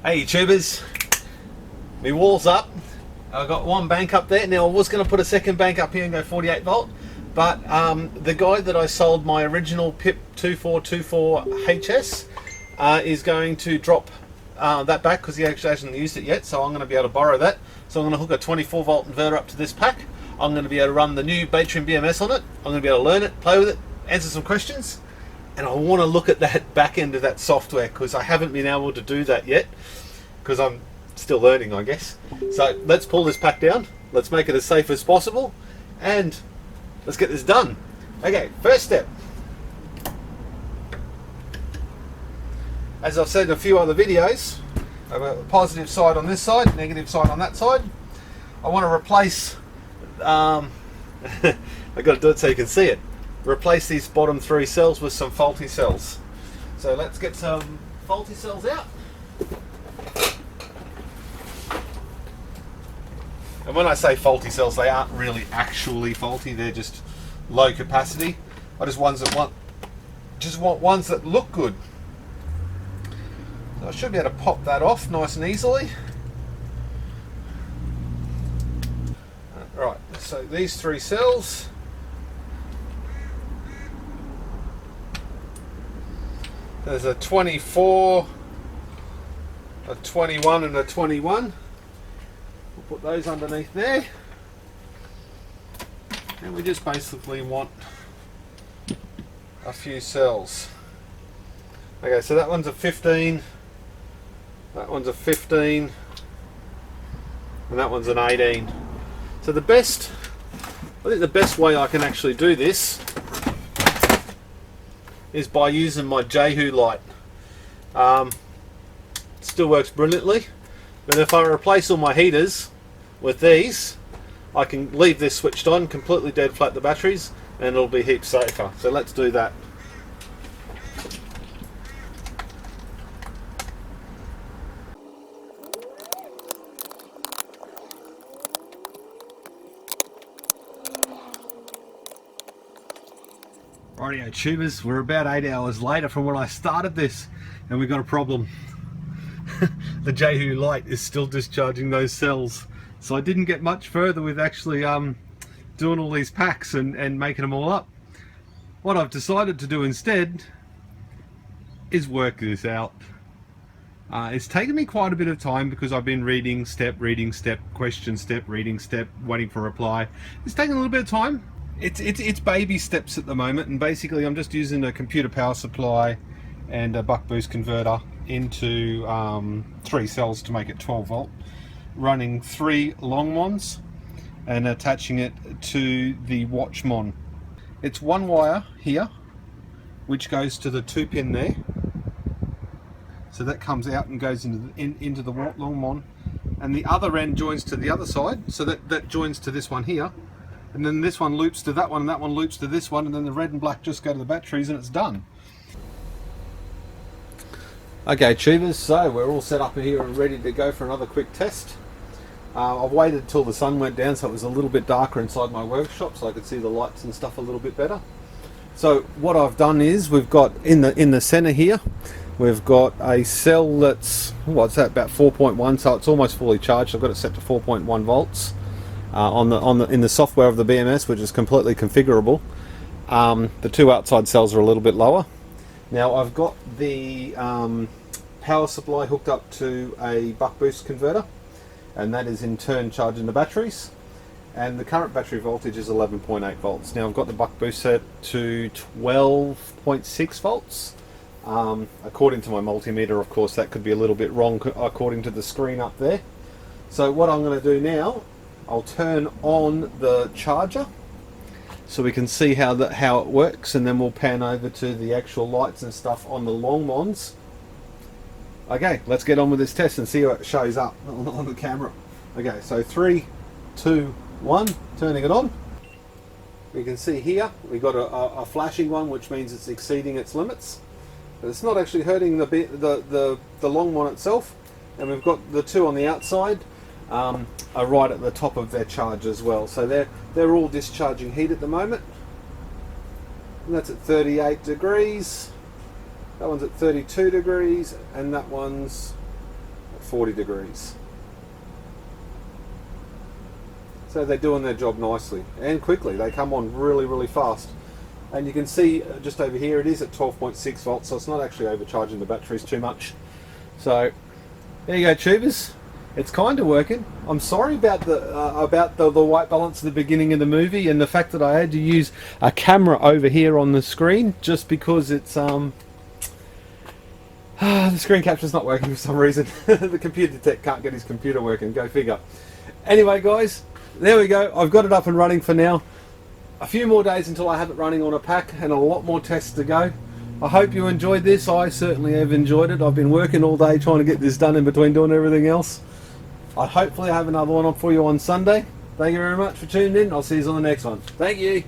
Hey tubers, my wall's up. I've got one bank up there. Now I was going to put a second bank up here and go 48 volt, but the guy that I sold my original PIP 2424HS is going to drop that back because he actually hasn't used it yet, so I'm going to be able to borrow that. So I'm going to hook a 24 volt inverter up to this pack. I'm going to be able to run the new Batrium BMS on it. I'm going to be able to learn it, play with it, answer some questions, and I want to look at that back end of that software because I haven't been able to do that yet because I'm still learning, I guess. So let's pull this pack down, let's make it as safe as possible, and let's get this done. Okay, first step. As I've said in a few other videos, I have a positive side on this side, negative side on that side. I want to replace, I've got to do it so you can see it, replace these bottom three cells with some faulty cells. So let's get some faulty cells out. And when I say faulty cells, they aren't really actually faulty, they're just low capacity. I just want ones that look good. So I should be able to pop that off nice and easily. Right, so these three cells. There's a 24, a 21 and a 21. We'll put those underneath there. And we just basically want a few cells. Okay, so that one's a 15, that one's a 15, and that one's an 18. So I think the best way I can actually do this is by using my Jehu light. Still works brilliantly, but if I replace all my heaters with these, I can leave this switched on, completely dead flat the batteries, and it'll be heaps safer. So let's do that. Rightio tubers, we're about 8 hours later from when I started this, and we've got a problem. The Jehu light is still discharging those cells, so I didn't get much further with actually doing all these packs and making them all up. What I've decided to do instead is work this out. It's taken me quite a bit of time because I've been reading step, question step, reading step, waiting for a reply. It's taken a little bit of time. It's baby steps at the moment, and basically I'm just using a computer power supply and a buck boost converter into 3 cells to make it 12 volt, running 3 long mons and attaching it to the watch mon. It's one wire here which goes to the 2 pin there, so that comes out and goes into the long mon, and the other end joins to the other side, so that joins to this one here. And then this one loops to that one, and that one loops to this one, and then the red and black just go to the batteries, and it's done. Okay tubers, so we're all set up here and ready to go for another quick test. I've waited till the sun went down so it was a little bit darker inside my workshop so I could see the lights and stuff a little bit better. So what I've done is we've got in the center here, we've got a cell that's, what's that, about 4.1, so it's almost fully charged. I've got it set to 4.1 volts. In the software of the BMS, which is completely configurable. The 2 outside cells are a little bit lower. Now I've got the power supply hooked up to a buck boost converter, and that is in turn charging the batteries, and the current battery voltage is 11.8 volts. Now I've got the buck boost set to 12.6 volts. According to my multimeter, of course, that could be a little bit wrong according to the screen up there. So what I'm going to do now, I'll turn on the charger so we can see how it works, and then we'll pan over to the actual lights and stuff on the long mons. Okay, let's get on with this test and see how it shows up on the camera. Okay, so 3, 2, 1, turning it on. We can see here we've got a flashing one, which means it's exceeding its limits, but it's not actually hurting the long mon itself. And we've got the 2 on the outside are right at the top of their charge as well, so they're all discharging heat at the moment, and that's at 38 degrees. That one's at 32 degrees, and that one's 40 degrees. So they're doing their job nicely and quickly. They come on really, really fast. And you can see just over here it is at 12.6 volts, so it's not actually overcharging the batteries too much. So there you go, tubers. It's kind of working. I'm sorry about the white balance at the beginning of the movie and the fact that I had to use a camera over here on the screen just because it's the screen capture's not working for some reason. The computer tech can't get his computer working. Go figure. Anyway, guys, there we go. I've got it up and running for now. A few more days until I have it running on a pack and a lot more tests to go. I hope you enjoyed this. I certainly have enjoyed it. I've been working all day trying to get this done in between doing everything else. I'll hopefully have another one on for you on Sunday. Thank you very much for tuning in. I'll see you on the next one. Thank you.